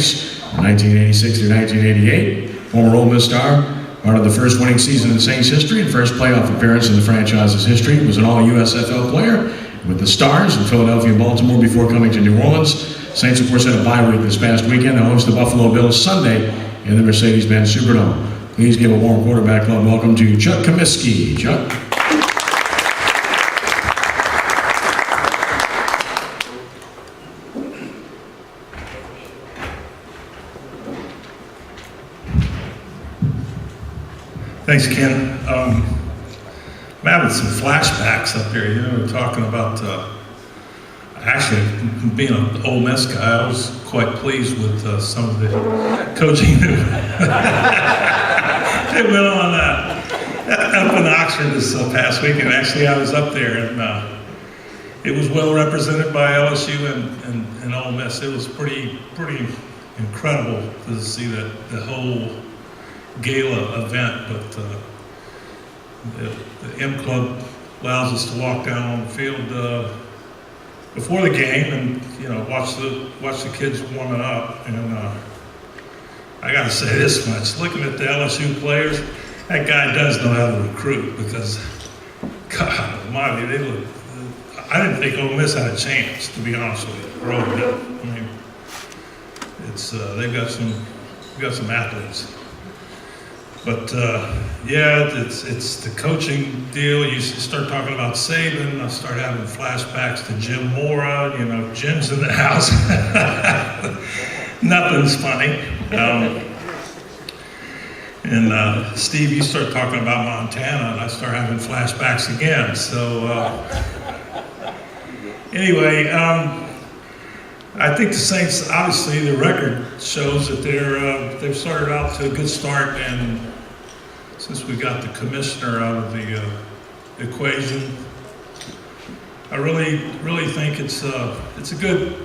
Saints from 1986 through 1988. Former Ole Miss star, part of the first winning season in Saints history and first playoff appearance in the franchise's history. Was an All-USFL player with the Stars in Philadelphia and Baltimore before coming to New Orleans. Saints, of course, had a bye week this past weekend. They host the Buffalo Bills Sunday in the Mercedes-Benz Superdome. Please give a warm quarterback club welcome to Chuck Commiskey. Chuck. Thanks, Ken. I'm having some flashbacks up here. You know, we're talking about actually being an Ole Miss guy. I was quite pleased with some of the coaching that went on up in Oxford this past weekend. Actually, I was up there, and it was well represented by LSU and Ole Miss. It was pretty incredible to see the whole gala event, but the M Club allows us to walk down on the field before the game and watch the kids warming up. And I got to say this much: looking at the LSU players, that guy does know how to recruit. Because God Almighty, they look. I didn't think Ole Miss had a chance, to be honest with you. I mean, it's they've got some athletes. But yeah, it's the coaching deal. You start talking about Saban, I start having flashbacks to Jim Mora. Jim's in the house. Nothing's funny. And Steve, you start talking about Montana, and I start having flashbacks again. So anyway, I think the Saints, obviously, the record shows that they've started out to a good start, and since we got the commissioner out of the equation, I really think it's a good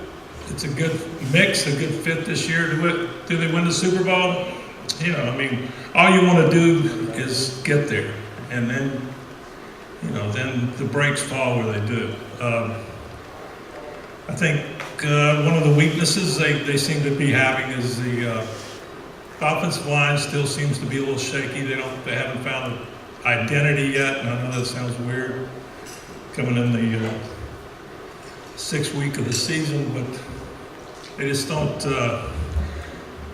mix, a good fit this year. Do they win the Super Bowl? I mean, all you want to do is get there, and then then the breaks fall where they do. I think one of the weaknesses they seem to be having is the offensive line still seems to be a little shaky. They haven't found an identity yet, and I know that sounds weird coming in the 6th week of the season, but they just don't.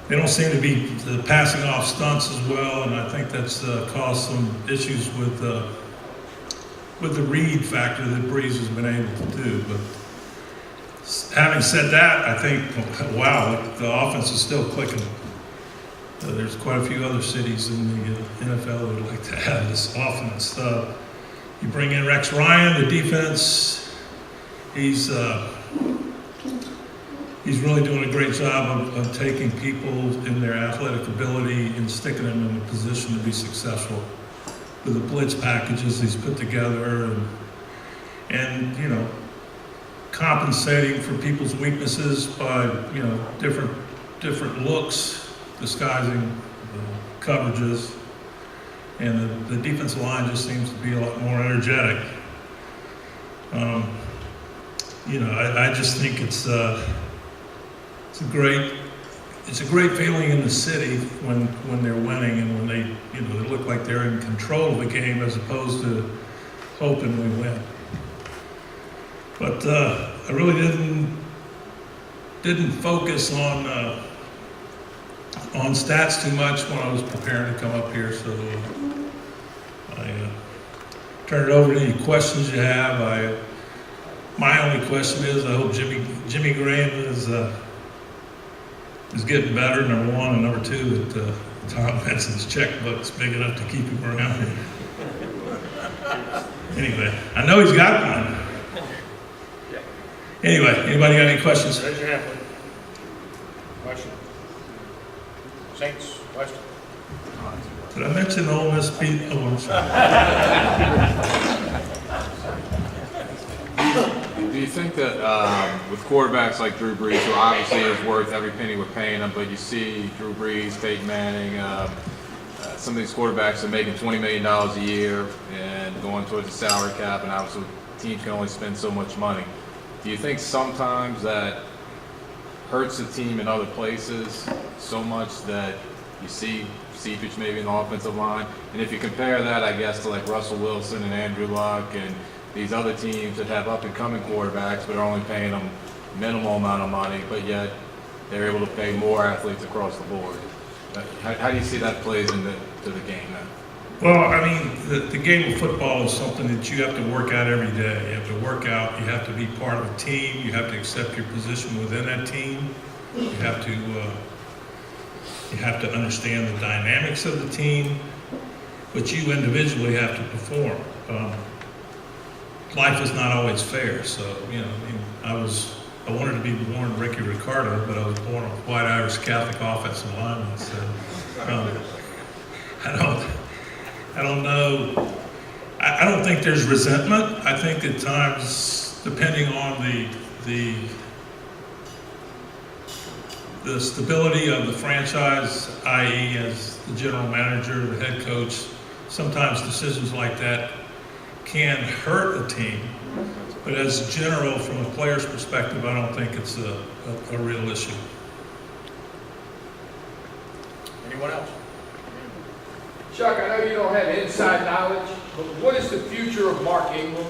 They don't seem to be passing off stunts as well, and I think that's caused some issues with the read factor that Breeze has been able to do. But having said that, I think, wow, the offense is still clicking. There's quite a few other cities in the NFL that would like to have this offense. You bring in Rex Ryan, the defense, he's really doing a great job of taking people in their athletic ability and sticking them in a position to be successful with the blitz packages he's put together and compensating for people's weaknesses by different looks, disguising coverages, and the defensive line just seems to be a lot more energetic. I just think it's a great feeling in the city when they're winning and when they look like they're in control of the game as opposed to hoping we win. But I really didn't focus on stats too much when I was preparing to come up here, so I turn it over to any questions you have. My only question is, I hope Jimmy Graham is getting better, number one, and number two, that Tom Benson's checkbook's big enough to keep him around here. Anyway, I know he's got one. Anyway, anybody got any questions? Raise your hand, please. Question. Saints, question. Did I mention Ole Miss beat? Oh, I'm sorry. Do you think that with quarterbacks like Drew Brees, who obviously is worth every penny we're paying him, but you see Drew Brees, Peyton Manning, some of these quarterbacks are making $20 million a year and going towards the salary cap, and obviously teams can only spend so much money. Do you think sometimes that hurts the team in other places so much that you see seepage maybe in the offensive line. And if you compare that, I guess, to like Russell Wilson and Andrew Luck and these other teams that have up-and-coming quarterbacks but are only paying them minimal amount of money, but yet they're able to pay more athletes across the board. How do you see that plays into the game then? Well, I mean, the game of football is something that you have to work out every day. You have to work out, you have to be part of a team, you have to accept your position within that team, you have to understand the dynamics of the team, but you individually have to perform. Life is not always fair, so, you know, I mean, I wanted to be born Ricky Ricardo, but I was born a white Irish Catholic offensive lineman, so I don't know. I don't think there's resentment. I think at times, depending on the stability of the franchise, i.e. as the general manager, the head coach, sometimes decisions like that can hurt a team. But as general, from a player's perspective, I don't think it's a real issue. Anyone else? Chuck, I know you don't have inside knowledge, but what is the future of Mark Ingram?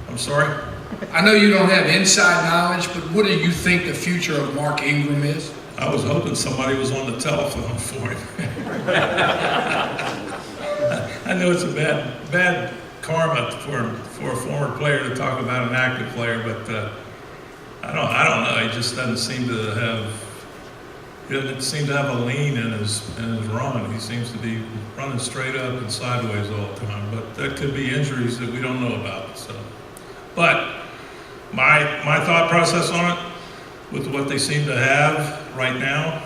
I'm sorry? I know you don't have inside knowledge, but what do you think the future of Mark Ingram is? I was hoping somebody was on the telephone for him. I know it's a bad karma for a former player to talk about an active player, but I don't know. He just doesn't seem to have a lean in his run. He seems to be running straight up and sideways all the time. But that could be injuries that we don't know about. So, but my thought process on it, with what they seem to have right now,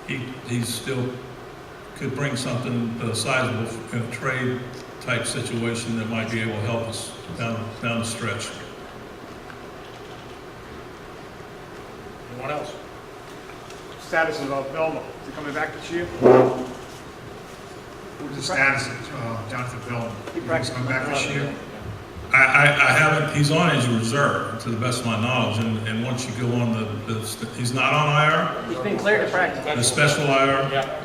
he still could bring something sizable in a trade type situation that might be able to help us down the stretch. Anyone else? Status of Belmont, is it coming back this year? What's the status of Jonathan Billman? He's coming back this year? I haven't, he's on his reserve, to the best of my knowledge, and once you go on he's not on IR? He's been cleared to practice. The special IR? Yeah.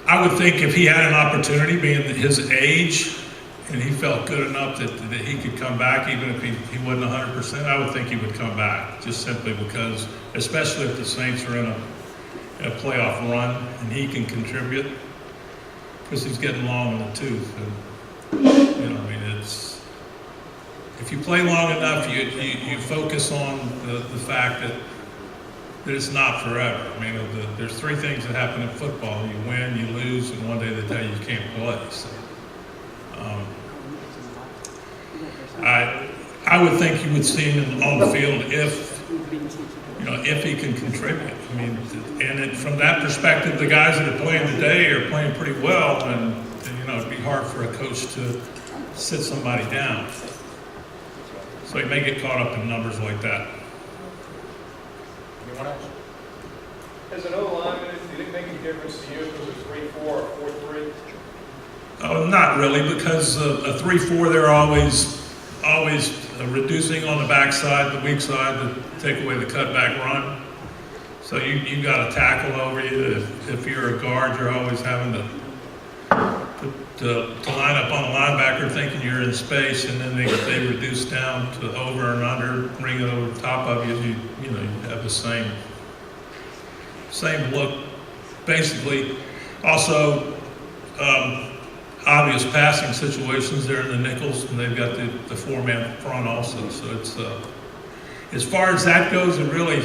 I would think if he had an opportunity, being his age, and he felt good enough that he could come back, even if he wasn't 100%, I would think he would come back, just simply because, especially if the Saints are in a playoff run, and he can contribute, because he's getting long in the tooth. And, you know, I mean, if you play long enough, you focus on the fact that it's not forever. I mean, there's three things that happen in football: you win, you lose, and one day they tell you can't play. So, I would think you would see him on the field if he can contribute. I mean, and from that perspective, the guys that are playing today are playing pretty well, and you know, it'd be hard for a coach to sit somebody down. So he may get caught up in numbers like that. Anyone else? As an O-lineman, did it make any difference to you if it was a 3-4 or 4-3? Oh, not really, because a 3-4, they're always reducing on the backside, the weak side, to take away the cutback run. So you got a tackle over you. If you're a guard, you're always having to line up on a linebacker thinking you're in space, and then they reduce down to over and under, bring it over the top of you. You have the same look, basically. Also, obvious passing situations. They're in the nickels, and they've got the four-man front also. So it's as far as that goes, it really,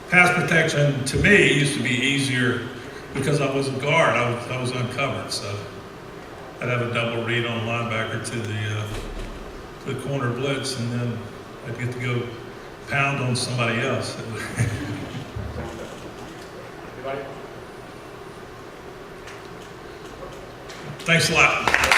pass protection to me used to be easier because I was a guard. I was uncovered, so I'd have a double read on a linebacker to the corner blitz, and then I'd get to go pound on somebody else. Anybody? Thanks a lot.